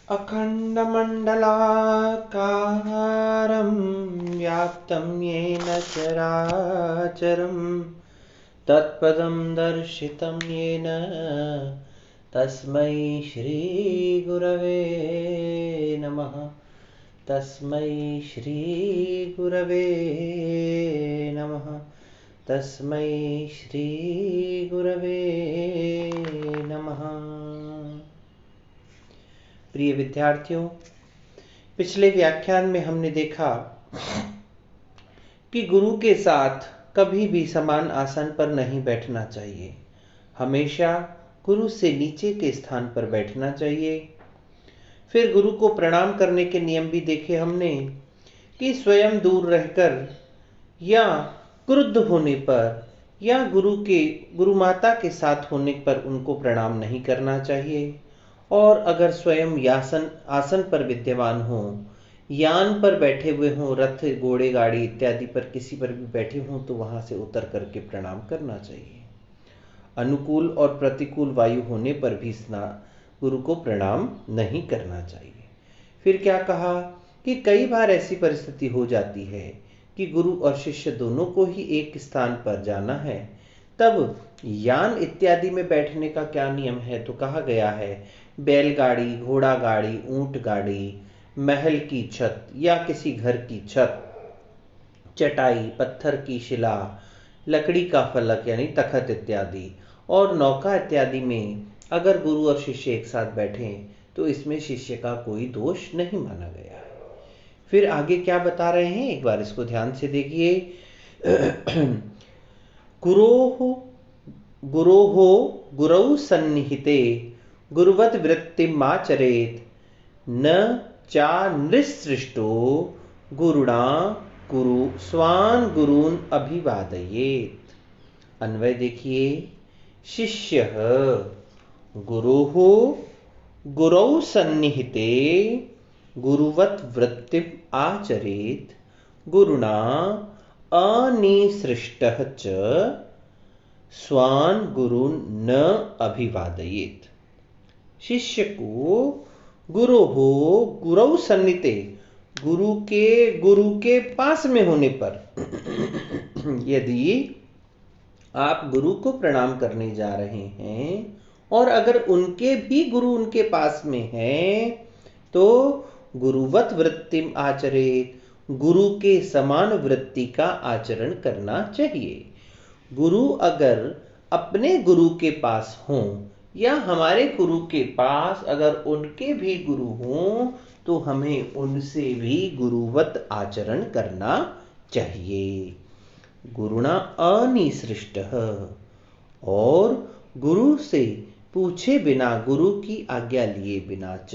अखण्डमण्डलाकारं व्याप्तं येन चराचरं तत्पदं दर्शितं येन तस्मै श्रीगुरवे नमः। तस्मै श्रीगुरवे नमः। तस्मै श्रीगुरवे नमः। प्रिय विद्यार्थियों, पिछले व्याख्यान में हमने देखा कि गुरु के साथ कभी भी समान आसन पर नहीं बैठना चाहिए, हमेशा गुरु से नीचे के स्थान पर बैठना चाहिए। फिर गुरु को प्रणाम करने के नियम भी देखे हमने कि स्वयं दूर रहकर या क्रुद्ध होने पर या गुरु माता के साथ होने पर उनको प्रणाम नहीं करना चाहिए। और अगर स्वयं आसन पर विद्यमान हो, यान पर बैठे हुए हों, रथ घोड़े गाड़ी इत्यादि पर किसी पर भी बैठे हों, तो वहां से उतर करके प्रणाम करना चाहिए। अनुकूल और प्रतिकूल वायु होने पर भी गुरु को प्रणाम नहीं करना चाहिए। फिर क्या कहा कि कई बार ऐसी परिस्थिति हो जाती है कि गुरु और शिष्य दोनों को ही एक स्थान पर जाना है, तब यान इत्यादि में बैठने का क्या नियम है? तो कहा गया है बैलगाड़ी, घोड़ा गाड़ी, ऊंट गाड़ी, महल की छत या किसी घर की छत, चटाई, पत्थर की शिला, लकड़ी का फलक यानी तखत इत्यादि और नौका इत्यादि में अगर गुरु और शिष्य एक साथ बैठें तो इसमें शिष्य का कोई दोष नहीं माना गया है। फिर आगे क्या बता रहे हैं, एक बार इसको ध्यान से देखिए। गुरौ सन्निहिते गुरुवत वृत्तिमाचरेत न चा नृसृष्टो गुरुणा गुरु स्वान गुरून् अभिवादयेत। अन्वय देखिए, शिष्य गुरौ सन्निहिते गुरुवत वृत्तिम आचरेत गुरुणा अनिसृष्टः च स्वान गुरून् न अभिवादयेत। शिष्य को गुरौ सन्निहिते गुरु के पास में होने पर यदि आप गुरु को प्रणाम करने जा रहे हैं और अगर उनके भी गुरु उनके पास में है तो गुरुवत वृत्तिम आचरेत, गुरु के समान वृत्ति का आचरण करना चाहिए। गुरु अगर अपने गुरु के पास हों या हमारे गुरु के पास अगर उनके भी गुरु हों तो हमें उनसे भी गुरुवत आचरण करना चाहिए। गुरुणा अनिसृष्टः, और गुरु से पूछे बिना, गुरु की आज्ञा लिए बिना च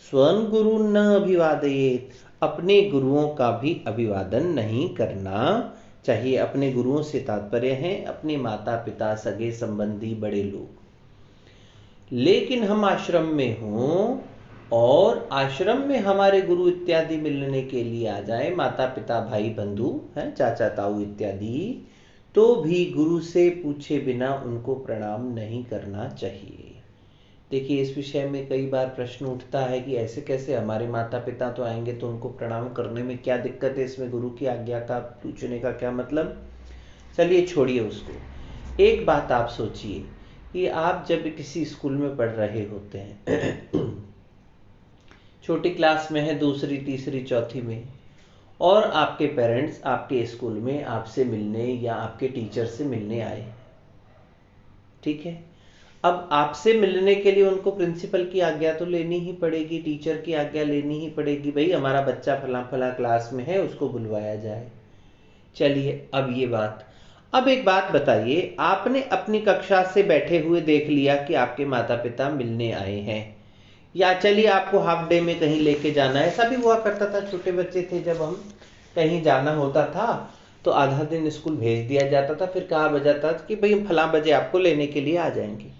स्वं गुरून् न अभिवादयेत, अपने गुरुओं का भी अभिवादन नहीं करना चाहिए। अपने गुरुओं से तात्पर्य है अपने माता पिता, सगे संबंधी, बड़े लोग। लेकिन हम आश्रम में हों और आश्रम में हमारे गुरु इत्यादि मिलने के लिए आ जाए, माता पिता, भाई बंधु हैं, चाचा ताऊ इत्यादि, तो भी गुरु से पूछे बिना उनको प्रणाम नहीं करना चाहिए। देखिए, इस विषय में कई बार प्रश्न उठता है कि ऐसे कैसे, हमारे माता पिता तो आएंगे तो उनको प्रणाम करने में क्या दिक्कत है, इसमें गुरु की आज्ञा का पूछने का क्या मतलब? चलिए छोड़िए उसको। एक बात आप सोचिए कि आप जब किसी स्कूल में पढ़ रहे होते हैं, छोटी क्लास में है, दूसरी तीसरी चौथी में, और आपके पेरेंट्स आपके स्कूल में आपसे मिलने या आपके टीचर से मिलने आए, ठीक है। अब आपसे मिलने के लिए उनको प्रिंसिपल की आज्ञा तो लेनी ही पड़ेगी, टीचर की आज्ञा लेनी ही पड़ेगी, भाई हमारा बच्चा फला फला क्लास में है, उसको बुलवाया जाए। चलिए अब एक बात बताइए, आपने अपनी कक्षा से बैठे हुए देख लिया कि आपके माता पिता मिलने आए हैं, या चलिए आपको हाफ डे में कहीं लेके जाना है। ऐसा भी हुआ करता था, छोटे बच्चे थे जब हम कहीं जाना होता था तो आधा दिन स्कूल भेज दिया जाता था, फिर कहा बजाता था कि भाई फला बजे आपको लेने के लिए आ जाएंगे।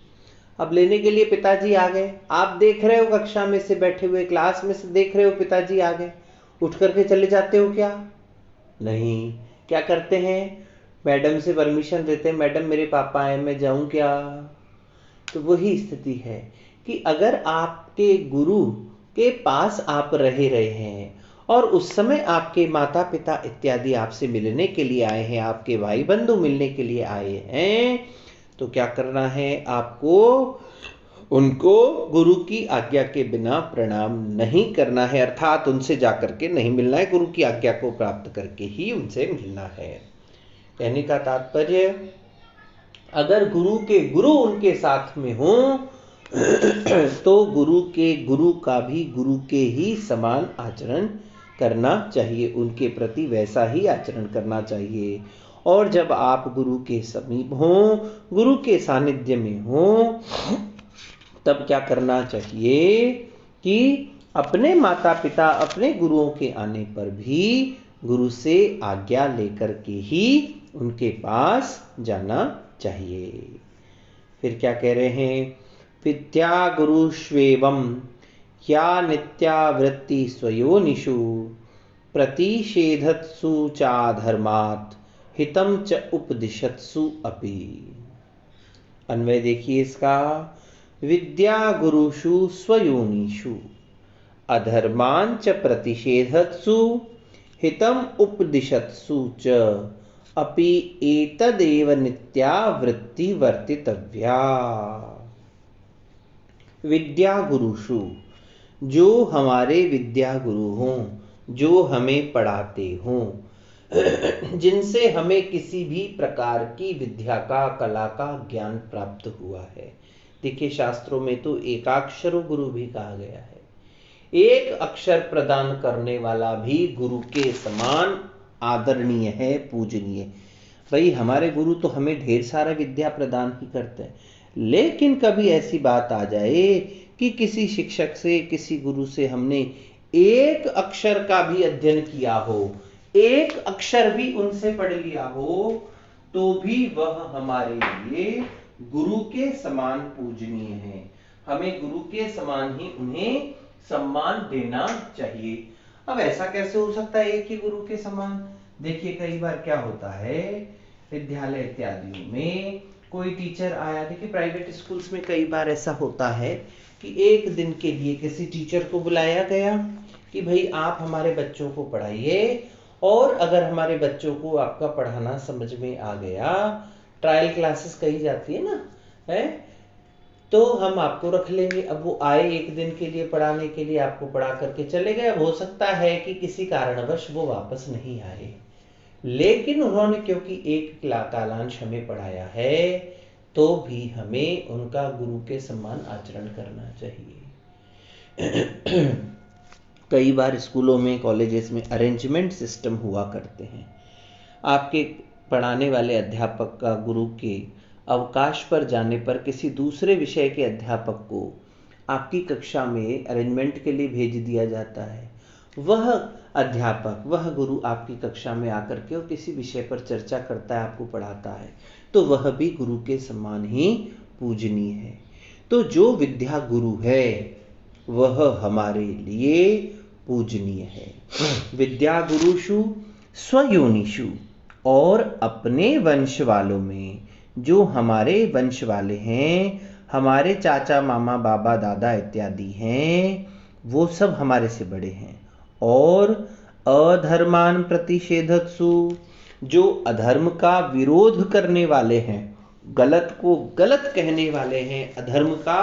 अब लेने के लिए पिताजी आ गए, आप देख रहे हो कक्षा में से बैठे हुए, क्लास में से देख रहे हो पिताजी आ गए, उठ करके चले जाते हो क्या? नहीं। क्या करते हैं? मैडम से परमिशन देते हैं, मैडम मेरे पापा आए, मैं जाऊं क्या? तो वही स्थिति है कि अगर आपके गुरु के पास आप रहे हैं और उस समय आपके माता पिता इत्यादि आपसे मिलने के लिए आए हैं, आपके भाई बंधु मिलने के लिए आए हैं, तो क्या करना है आपको? उनको गुरु की आज्ञा के बिना प्रणाम नहीं करना है, अर्थात उनसे जाकर के नहीं मिलना है, गुरु की आज्ञा को प्राप्त करके ही उनसे मिलना है। कहने का तात्पर्य, अगर गुरु के गुरु उनके साथ में हो तो गुरु के गुरु का भी गुरु के ही समान आचरण करना चाहिए, उनके प्रति वैसा ही आचरण करना चाहिए। और जब आप गुरु के समीप हो, गुरु के सानिध्य में हो, तब क्या करना चाहिए कि अपने माता पिता, अपने गुरुओं के आने पर भी गुरु से आज्ञा लेकर के ही उनके पास जाना चाहिए। फिर क्या कह रहे हैं? विद्या गुरुष्वेवं या नित्यावृत्ति स्वयोनिषु प्रतिषेधत्सु चाधर्मात् हितं च उपदिशत्सु अपि। अन्वय देखिए इसका। विद्या गुरुषु स्वयोनिषु अधर्मान् च प्रतिषेधत्सु हितं उपदिशत्सु च अपि एतदेव नित्यावृत्ति वर्तितव्या। विद्या गुरुषु, जो हमारे विद्या गुरु हों, जो हमें पढ़ाते हों, जिनसे हमें किसी भी प्रकार की विद्या का, कला का ज्ञान प्राप्त हुआ है। देखिए शास्त्रों में तो एकाक्षरो गुरु भी कहा गया है। एक अक्षर प्रदान करने वाला भी गुरु के समान आदरणीय है, पूजनीय। भाई हमारे गुरु तो हमें ढेर सारा विद्या प्रदान ही करते हैं, लेकिन कभी ऐसी बात आ जाए कि किसी शिक्षक से, किसी गुरु से हमने एक अक्षर का भी अध्ययन किया हो, एक अक्षर भी उनसे पढ़ लिया हो, तो भी वह हमारे लिए गुरु के समान पूजनीय है। हमें गुरु के समान ही उन्हें सम्मान देना चाहिए। अब ऐसा कैसे हो सकता है एक ही गुरु के समान? देखिए कई बार क्या होता है, विद्यालय इत्यादि में कोई टीचर आया, देखिए प्राइवेट स्कूल्स में कई बार ऐसा होता है कि एक दिन के लिए किसी टीचर को बुलाया गया कि भाई आप हमारे बच्चों को पढ़ाइए, और अगर हमारे बच्चों को आपका पढ़ाना समझ में आ गया, ट्रायल क्लासेस कही जाती है ना, है, तो हम आपको रख लेंगे। अब वो आए एक दिन के लिए पढ़ाने के लिए, आपको पढ़ा करके चले गए। अब हो सकता है कि किसी कारणवश वो वापस नहीं आए, लेकिन उन्होंने क्योंकि एक कालांश हमें पढ़ाया है, तो भी हमें उनका गुरु के समान आचरण करना चाहिए। कई बार स्कूलों में, कॉलेजेस में अरेंजमेंट सिस्टम हुआ करते हैं। आपके पढ़ाने वाले अध्यापक का गुरु के अवकाश पर जाने पर किसी दूसरे विषय के अध्यापक को आपकी कक्षा में अरेंजमेंट के लिए भेज दिया जाता है। वह अध्यापक, वह गुरु आपकी कक्षा में आकर के और किसी विषय पर चर्चा करता है, आपको पढ़ाता है, तो वह भी गुरु के समान ही पूजनीय है। तो जो विद्या गुरु है वह हमारे लिए पूजनीय है। विद्या गुरुषु स्वयोनिषु, और अपने वंश वालों में, जो हमारे वंश वाले हैं, हमारे चाचा मामा बाबा दादा इत्यादि हैं, वो सब हमारे से बड़े हैं। और अधर्मान प्रतिषेधत्सु, जो अधर्म का विरोध करने वाले हैं, गलत को गलत कहने वाले हैं, अधर्म का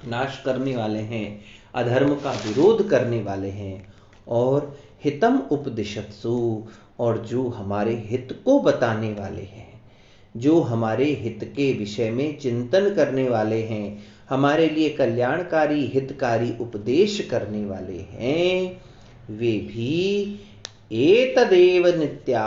नाश करने वाले हैं, अधर्म का विरोध करने वाले हैं। और हितम उपदिशत्सु, और जो हमारे हित को बताने वाले हैं, जो हमारे हित के विषय में चिंतन करने वाले हैं, हमारे लिए कल्याणकारी हितकारी उपदेश करने वाले हैं, वे भी एतदेव नित्या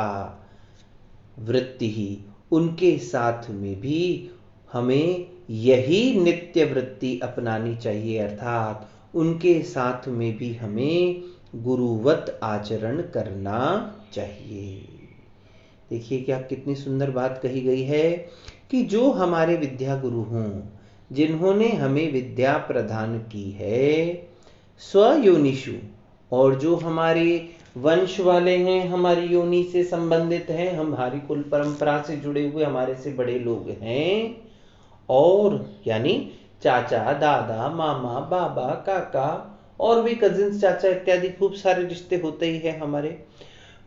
वृत्ति ही, उनके साथ में भी हमें यही नित्य वृत्ति अपनानी चाहिए, अर्थात उनके साथ में भी हमें गुरुवत आचरण करना चाहिए। देखिए क्या कितनी सुंदर बात कही गई है कि जो हमारे विद्या गुरु हों, जिन्होंने हमें विद्या प्रदान की है, स्वयोनिषु, और जो हमारे वंश वाले हैं, हमारी योनि से संबंधित हैं, हमारी कुल परंपरा से जुड़े हुए हमारे से बड़े लोग हैं, और यानी चाचा दादा मामा बाबा काका और भी कजिन्स, चाचा इत्यादि खूब सारे रिश्ते होते ही हैं हमारे,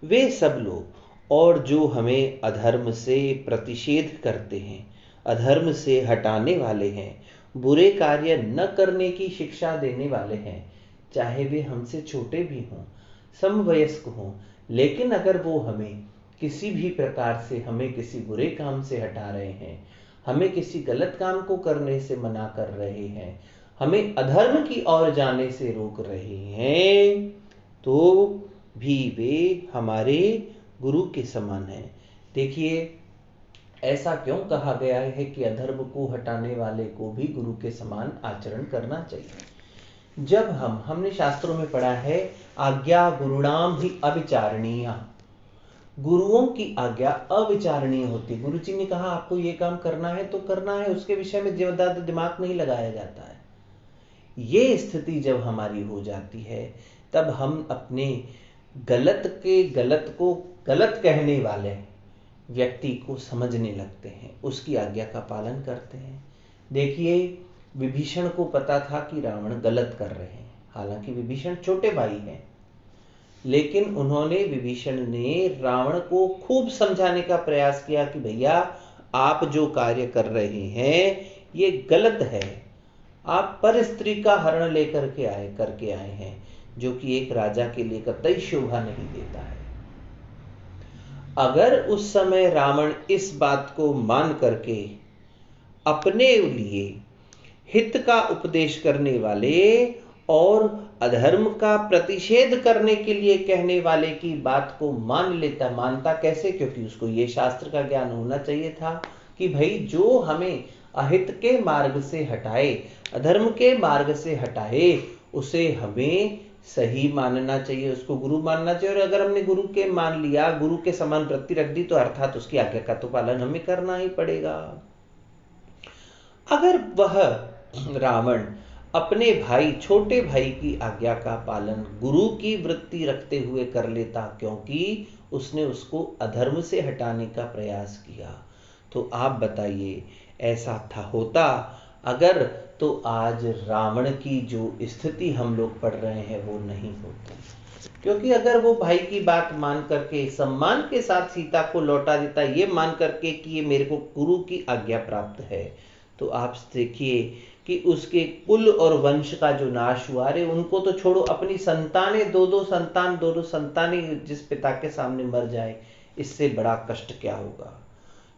वे सब लोग और जो हमें अधर्म से प्रतिषेध करते हैं, अधर्म से हटाने वाले हैं, बुरे कार्य न करने की शिक्षा देने वाले हैं, चाहे वे हमसे छोटे भी हों, समवयस्क हों, लेकिन अगर वो हमें किसी भी प्रकार से हमें किसी बुरे काम से हटा रहे हैं, हमें किसी गलत काम को करने से मना कर रहे हैं, हमें अधर्म की ओर जाने से रोक रहे हैं, तो भी वे हमारे गुरु के समान हैं। देखिए, ऐसा क्यों कहा गया है कि अधर्म को हटाने वाले को भी गुरु के समान आचरण करना चाहिए। जब हमने शास्त्रों में पढ़ा है, आज्ञा गुरुणाम ही अविचारणीय, गुरुओं की आज्ञा अविचारणीय होती। गुरु जी ने कहा आपको ये काम करना है तो करना है, उसके विषय में ज्यादा दिमाग नहीं लगाया जाता है। ये स्थिति जब हमारी हो जाती है, तब हम अपने गलत को गलत कहने वाले व्यक्ति को समझने लगते हैं, उसकी आज्ञा का पालन करते हैं। देखिए, विभीषण को पता था कि रावण गलत कर रहे हैं, हालांकि विभीषण छोटे भाई हैं, लेकिन विभीषण ने रावण को खूब समझाने का प्रयास किया कि भैया आप जो कार्य कर रहे हैं ये गलत है, आप पर स्त्री का हरण लेकर करके आए हैं, जो कि एक राजा के लिए कतई शोभा नहीं देता है। अगर उस समय रावण इस बात को मान करके अपने लिए हित का उपदेश करने वाले और अधर्म का प्रतिषेध करने के लिए कहने वाले की बात को मानता कैसे? क्योंकि उसको ये शास्त्र का ज्ञान होना चाहिए था कि भाई जो हमें अहित के मार्ग से हटाए, अधर्म के मार्ग से हटाए, उसे हमें सही मानना चाहिए, उसको गुरु मानना चाहिए। और अगर हमने गुरु के मान लिया, गुरु के समान वृत्ति रख दी, तो अर्थात उसकी आज्ञा का तो पालन हमें करना ही पड़ेगा। अगर वह रावण अपने भाई, छोटे भाई की आज्ञा का पालन गुरु की वृत्ति रखते हुए कर लेता, क्योंकि उसने उसको अधर्म से हटाने का प्रयास किया, तो आप बताइए ऐसा होता अगर, तो आज रावण की जो स्थिति हम लोग पढ़ रहे हैं वो नहीं होती। क्योंकि अगर वो भाई की बात मान करके सम्मान के साथ सीता को लौटा देता, ये मान करके कि ये मेरे को गुरु की आज्ञा प्राप्त है, तो आप देखिए कि उसके कुल और वंश का जो नाश हुआ। अरे उनको तो छोड़ो, अपनी संतानें, दो संतानें जिस पिता के सामने मर जाए, इससे बड़ा कष्ट क्या होगा।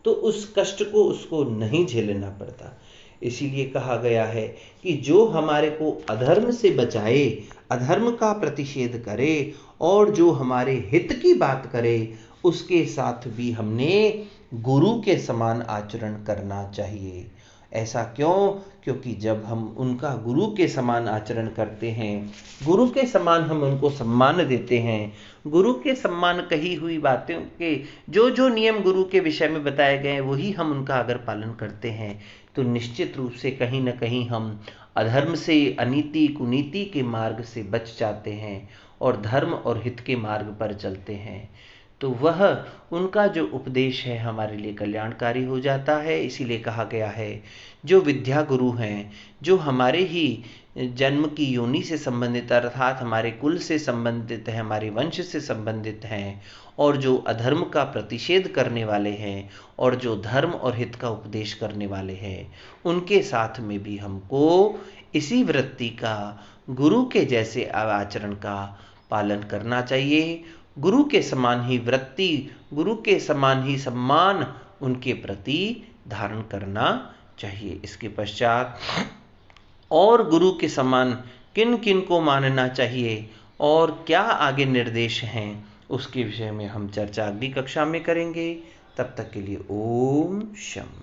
तो उस कष्ट को उसको नहीं झेलना पड़ता। इसीलिए कहा गया है कि जो हमारे को अधर्म से बचाए, अधर्म का प्रतिषेध करे और जो हमारे हित की बात करे, उसके साथ भी हमने गुरु के समान आचरण करना चाहिए। ऐसा क्यों? क्योंकि जब हम उनका गुरु के समान आचरण करते हैं, गुरु के समान हम उनको सम्मान देते हैं, गुरु के सम्मान कही हुई बातें के जो नियम गुरु के विषय में बताए गए हैं वही हम उनका अगर पालन करते हैं, तो निश्चित रूप से कहीं ना कहीं हम अधर्म से, अनीति कुनीति के मार्ग से बच जाते हैं और धर्म और हित के मार्ग पर चलते हैं। तो वह उनका जो उपदेश है हमारे लिए कल्याणकारी हो जाता है। इसीलिए कहा गया है, जो विद्या गुरु हैं, जो हमारे ही जन्म की योनि से संबंधित, अर्थात हमारे कुल से संबंधित है, हमारे वंश से संबंधित हैं, और जो अधर्म का प्रतिषेध करने वाले हैं और जो धर्म और हित का उपदेश करने वाले हैं, उनके साथ में भी हमको इसी वृत्ति का, गुरु के जैसे आचरण का पालन करना चाहिए। गुरु के समान ही वृत्ति, गुरु के समान ही सम्मान उनके प्रति धारण करना चाहिए। इसके पश्चात और गुरु के समान किन किन को मानना चाहिए और क्या आगे निर्देश हैं, उसके विषय में हम चर्चा अगली कक्षा में करेंगे। तब तक के लिए ओम शम।